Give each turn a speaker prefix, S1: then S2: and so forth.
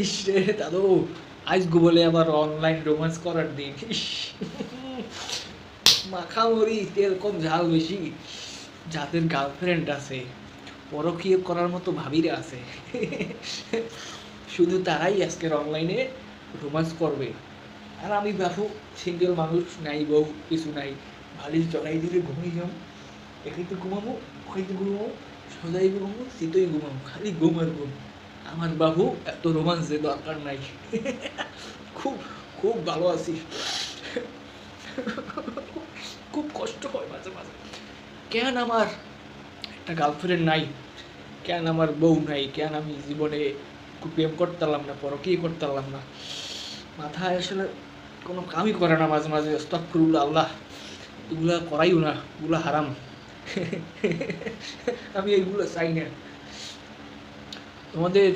S1: ইস রে দাদু, আজকে বলে আবার অনলাইন রোম্যান্স করার দিন। ইস, মাখামরি তেল কম ঝাল বেশি, যাদের গার্লফ্রেন্ড আছে পরকীয় করার মতো ভাবিরা আছে, শুধু তারাই আজকের অনলাইনে রোম্যান্স করবে। আর আমি বাবু সিঙ্গেল মানুষ, নাই বউ কিছু নাই, বালিশ জড়াই দিলে ঘুমিয়ে যাও, এখানে ঘুমাবো, ওখানে ঘুমাবো, সদাই ঘুমাবো, শীতই ঘুমাবো, খালি ঘুম আর ঘুম। আমার বাবু এত রোমান্সের দরকার নাই। খুব খুব ভালো আছি। খুব কষ্ট হয় মাঝে মাঝে, কেন আমার একটা গার্লফ্রেন্ড নাই, কেন আমার বউ নাই, কেন আমি জীবনে প্রেম করতে পারলাম না, পরকীয়া করতে পারলাম না। মাথায় আসলে কোনো কামই করে না মাঝে মাঝে। আস্তাগফিরুল্লাহ, আল্লাহ এগুলা করাইও না, এগুলো হারাম। আমি এইগুলো চাই না। তোমাদের